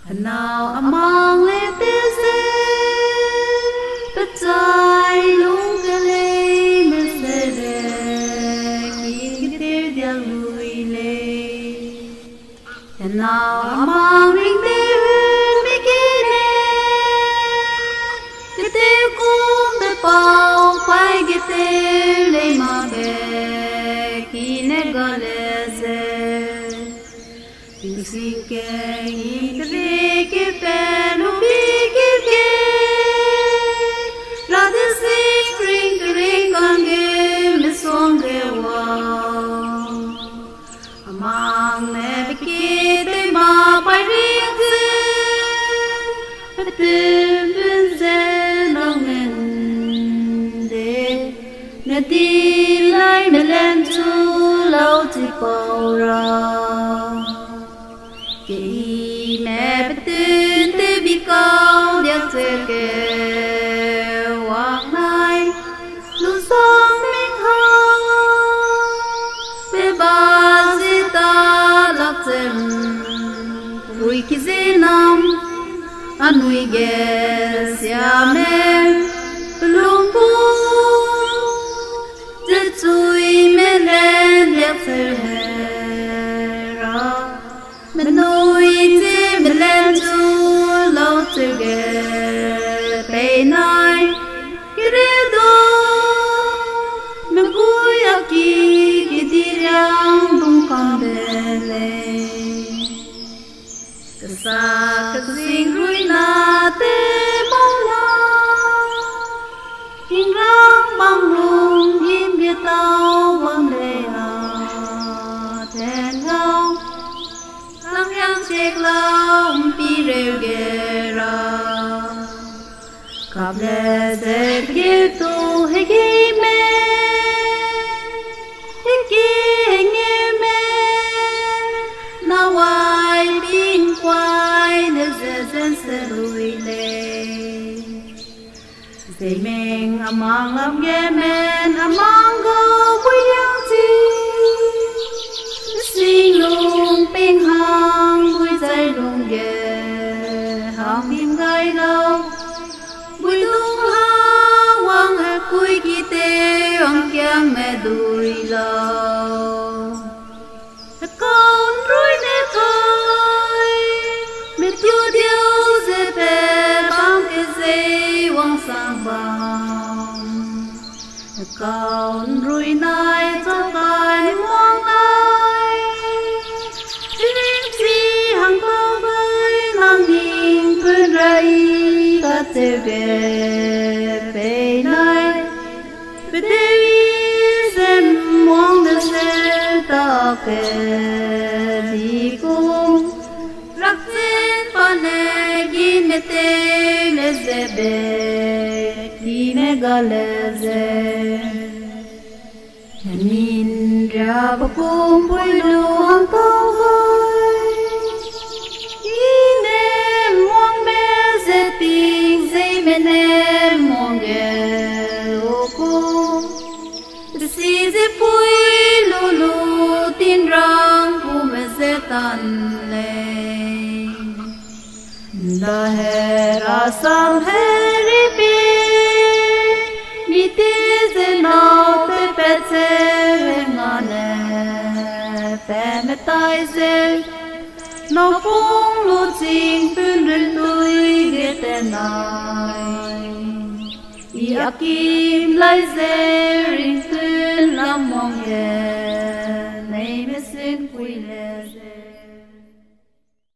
nào among le tiêu se bất trái lung cái lê mà se re khi tiêu dia lui le nào among ring tiêu mi kine cái tiêu cũng để bao phải cái tiêu le mà be kine gale se Sing keng ke penu ke Radhe sing ring kange me song ge wa Amang ne ke te ma pai ring se Te ben se nong nen de Ne ti lai me len tu lau ti pao ra Kì mẹ bất tin tư bi cao điạc dễ kê hoàng nai Lưu sông minh hăng Bê bà dì ta lạc dên Bùi kì dì nam An nui ghé xia mê Lung bù Dì chui mê lên điạc dễ hề Mình nuôi chim mình lên chú lâu từ ghé bề nói cái đế đô mình vui ở kỳ kỳ đi rằng bung con bề lệ cái xa cái sinh ruồi na tê bông na hình răng băng lùng im bia tao vang lệ à thèn gao Lang yang chek long pi rêu ge ra Kap le ze ge tu he ge me He ge nghe me Na wai bin quai ne ze zen se lui le Ze meng amang lam ge men amang go bui yang chi Sinh lung ping hang bui dây lung ghé hang tim gai lâu bui tung hang wang hai cùi kỳ tê hoàng kiang mẹ đuôi lâu con rối nè thôi mẹ tiêu tiêu dễ bè băng cái dây wang sang băng con rối nai cho cái wang nai hằng cao với ngang nhìn quên rây ta te về về nơi về đây xem mong được sẽ ta về đi cùng rắc trên pan này gin mê te lê dê bê đi mê gà lê dê nhìn ra bọc cùng bôi lưu hằng cao với Tình dây bên em mong ghé lô cô Sĩ dê pui lô lô tin răng Phụ mẹ dê tàn lê Đà hè ra sam hè ri bì Mi tì dê nào bê bê dê hê ngà nè Bê mẹ tai dê Nó phong lô chinh bên rừng tôi ghé tên này Ý ạc kim lại dê rinh tuyên làm mong ghé Này mê xin quỳ lê dê